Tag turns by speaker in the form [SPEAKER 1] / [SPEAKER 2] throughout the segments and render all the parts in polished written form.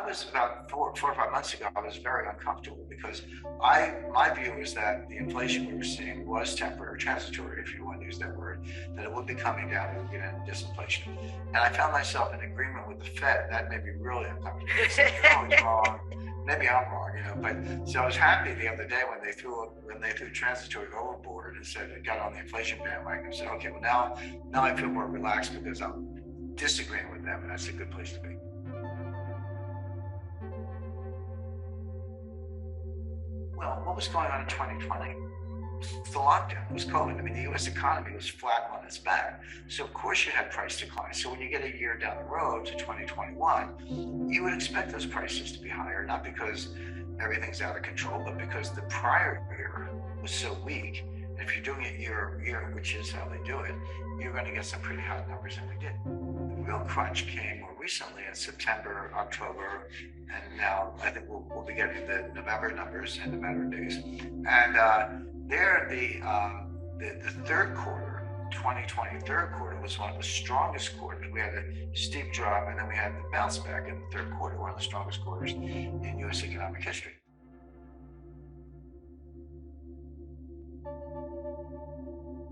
[SPEAKER 1] was about 4 or 5 months ago, I was very uncomfortable because my view was that the inflation we were seeing was temporary, transitory, if you want to use that word, that it would be coming down, we would get into disinflation. And I found myself in agreement with the Fed, and that made me really uncomfortable. They're always wrong. Maybe I'm wrong, but so I was happy the other day when they threw transitory overboard and said it got on the inflation bandwagon. I said, okay, well now I feel more relaxed because I'm disagreeing with them, and that's a good place to be. Well, what was going on in 2020? The lockdown, it was COVID. I mean, the U.S. economy was flat on its back. So of course you had price declines. So when you get a year down the road to 2021, you would expect those prices to be higher, not because everything's out of control, but because the prior year was so weak. And if you're doing it year over year, which is how they do it, you're going to get some pretty hot numbers, and we did. The real crunch came more recently in September, October, and now I think we'll be getting the November numbers in a matter of days. And the third quarter, 2020 third quarter, was one of the strongest quarters. We had a steep drop, and then we had the bounce back in the third quarter, one of the strongest quarters in U.S. economic history.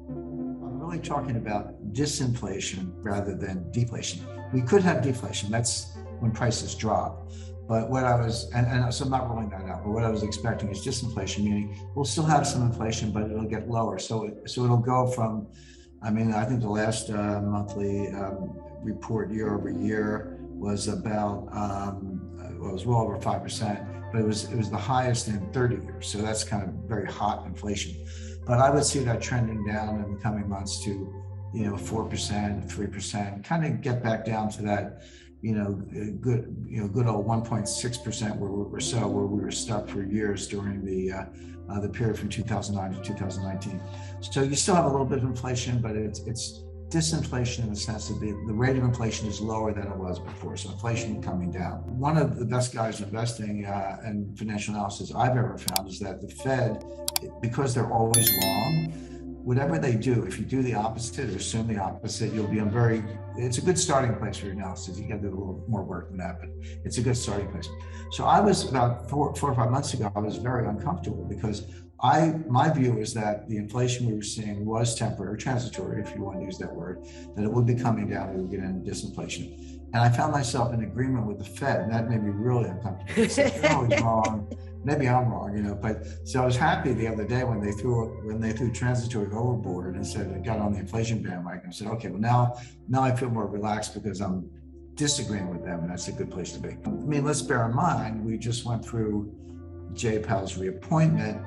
[SPEAKER 1] I'm really talking about disinflation rather than deflation. We could have deflation. That's when prices drop. But what I was, and so I'm not ruling that out, but what I was expecting is disinflation, meaning we'll still have some inflation, but it'll get lower. So it'll go from, I think the last monthly report year over year was about, it was well over 5%, but it was the highest in 30 years. So that's kind of very hot inflation. But I would see that trending down in the coming months to, 4%, 3%, kind of get back down to that, good old 1.6% where we were stuck for years during the period from 2009 to 2019. So you still have a little bit of inflation, but it's disinflation in the sense that the rate of inflation is lower than it was before. So inflation coming down. One of the best guys investing and financial analysis I've ever found is that the Fed, because they're always wrong, whatever they do, if you do the opposite or assume the opposite, you'll be it's a good starting place for your analysis. You got to do a little more work than that, but it's a good starting place. So I was about 4 or 5 months ago, I was very uncomfortable because my view is that the inflation we were seeing was temporary, transitory, if you want to use that word, that it would be coming down, we would get into disinflation. And I found myself in agreement with the Fed, and that made me really uncomfortable. They're always wrong. Maybe I'm wrong, but so I was happy the other day when they threw transitory overboard and said it got on the inflation bandwagon. I said, okay, well now I feel more relaxed because I'm disagreeing with them, and that's a good place to be. Let's bear in mind, we just went through Jay Powell's reappointment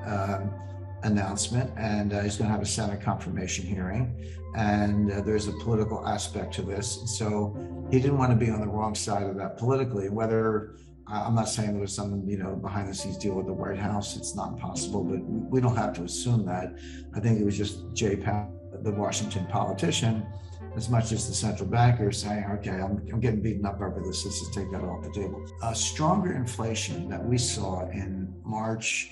[SPEAKER 1] announcement, and he's going to have a Senate confirmation hearing, and there's a political aspect to this. So he didn't want to be on the wrong side of that politically, whether I'm not saying there was some, behind the scenes deal with the White House. It's not possible, but we don't have to assume that. I think it was just Jay Powell, the Washington politician, as much as the central banker saying, okay, I'm getting beaten up over this. Let's just take that off the table. A stronger inflation that we saw in March,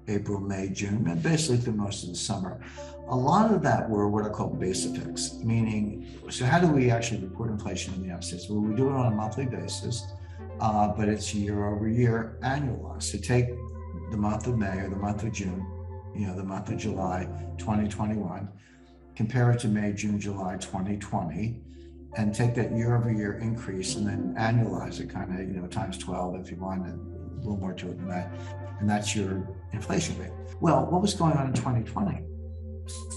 [SPEAKER 1] April, May, June, and basically through most of the summer. A lot of that were what are called base effects, meaning, so how do we actually report inflation in the United States? Well, we do it on a monthly basis. But it's year over year annualized. So take the month of May or the month of June, the month of July 2021, compare it to May, June, July 2020, and take that year over year increase and then annualize it kind of, times 12 if you want, and a little more to it than that. And that's your inflation rate. Well, what was going on in 2020?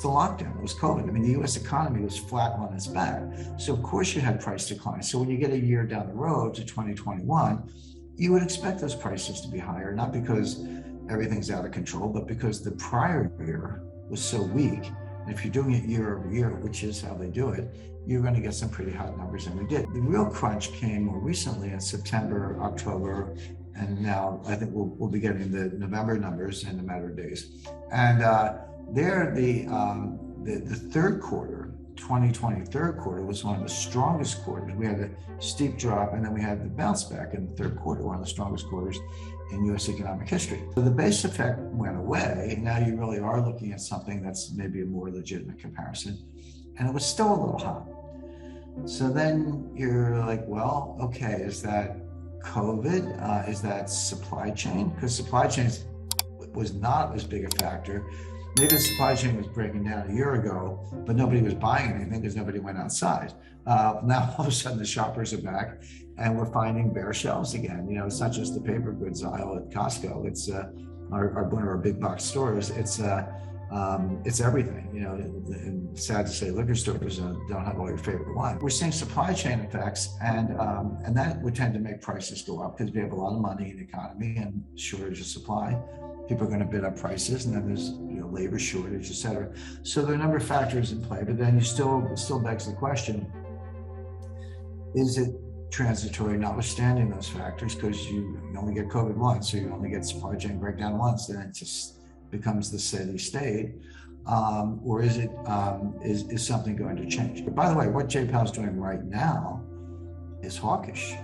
[SPEAKER 1] The lockdown, it was COVID. The U.S. economy was flat on its back. So of course you had price declines. So when you get a year down the road to 2021, you would expect those prices to be higher, not because everything's out of control, but because the prior year was so weak. And if you're doing it year over year, which is how they do it, you're going to get some pretty hot numbers, and we did. The real crunch came more recently in September, October, and now I think we'll be getting the November numbers in a matter of days. And the third quarter, 2020 third quarter, was one of the strongest quarters. We had a steep drop, and then we had the bounce back in the third quarter, one of the strongest quarters in U.S. economic history. So the base effect went away. Now you really are looking at something that's maybe a more legitimate comparison, and it was still a little hot. So then you're like, well, okay, is that COVID? Is that supply chain? Because supply chain was not as big a factor. Maybe the supply chain was breaking down a year ago, but nobody was buying anything because nobody went outside. Now all of a sudden the shoppers are back, and we're finding bare shelves again. You know, it's not just the paper goods aisle at Costco. It's one of our big box stores. It's everything. You know, and sad to say, liquor stores don't have all your favorite wine. We're seeing supply chain effects, and that would tend to make prices go up because we have a lot of money in the economy and shortage of supply. People are going to bid up prices, and then there's labor shortage, et cetera. So there are a number of factors in play, but then it still begs the question: is it transitory, notwithstanding those factors? Because you only get COVID once, so you only get supply chain breakdown once, then it just becomes the steady state, or is it is something going to change? But by the way, what Jay Powell's doing right now is hawkish.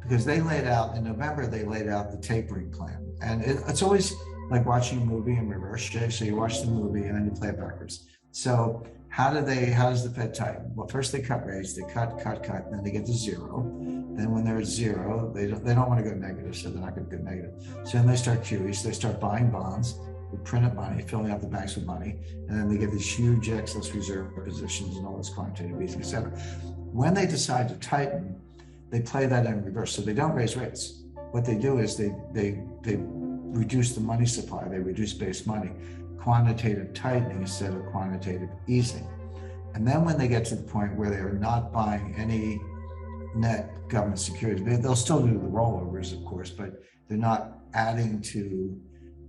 [SPEAKER 1] Because they laid out in November, they laid out the tapering plan. And it's always like watching a movie in reverse, Jay. So you watch the movie and then you play it backwards. So how does the Fed tighten? Well, first they cut rates, they cut, and then they get to zero. Then when they're at zero, they don't want to go negative, so they're not going to go negative. So then they start QE, so they start buying bonds, they print up money, filling out the banks with money, and then they get these huge excess reserve positions and all this quantitative easing, et cetera. When they decide to tighten, they play that in reverse. So they don't raise rates. What they do is they reduce the money supply, they reduce base money, quantitative tightening instead of quantitative easing. And then when they get to the point where they are not buying any net government securities, they'll still do the rollovers, of course, but they're not adding to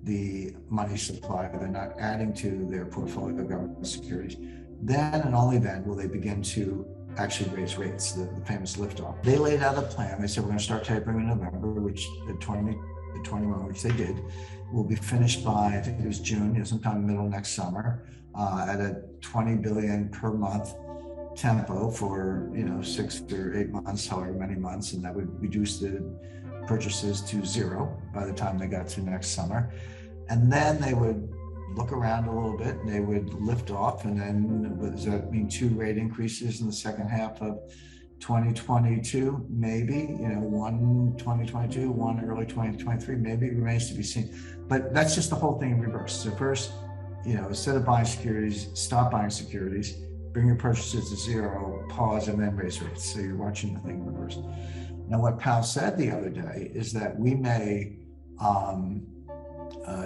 [SPEAKER 1] the money supply, they're not adding to their portfolio of government securities. Then and only then will they begin to actually raise rates, the famous liftoff. They laid out a plan. They said we're going to start tapering in November, which the 21, which they did, will be finished by, I think it was June, sometime middle next summer, at a 20 billion per month tempo for 6 or 8 months, however many months, and that would reduce the purchases to zero by the time they got to next summer. And then they would look around a little bit, and they would lift off, and then does that mean 2 rate increases in the second half of 2022? Maybe, one 2022, one early 2023, maybe. It remains to be seen. But that's just the whole thing in reverse. So first, instead of buying securities, stop buying securities, bring your purchases to zero, pause, and then raise rates. So you're watching the thing in reverse. Now, what Powell said the other day is that we may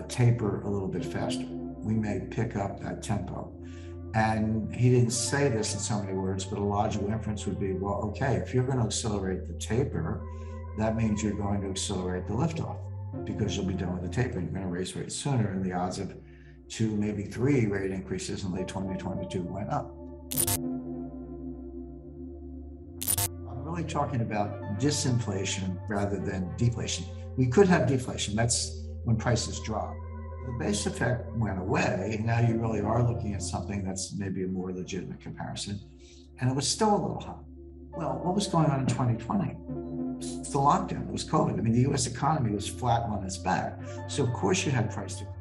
[SPEAKER 1] taper a little bit faster. We may pick up that tempo. And he didn't say this in so many words, but a logical inference would be, well, okay, if you're going to accelerate the taper, that means you're going to accelerate the liftoff because you'll be done with the taper. You're going to raise rates sooner, and the odds of 2, maybe 3 rate increases in late 2022 went up. I'm really talking about disinflation rather than deflation. We could have deflation. That's when prices drop. The base effect went away, and now you really are looking at something that's maybe a more legitimate comparison, and it was still a little high. Well, what was going on in 2020? It's the lockdown, it was COVID. I mean, the US economy was flat on its back. So of course you had price declines.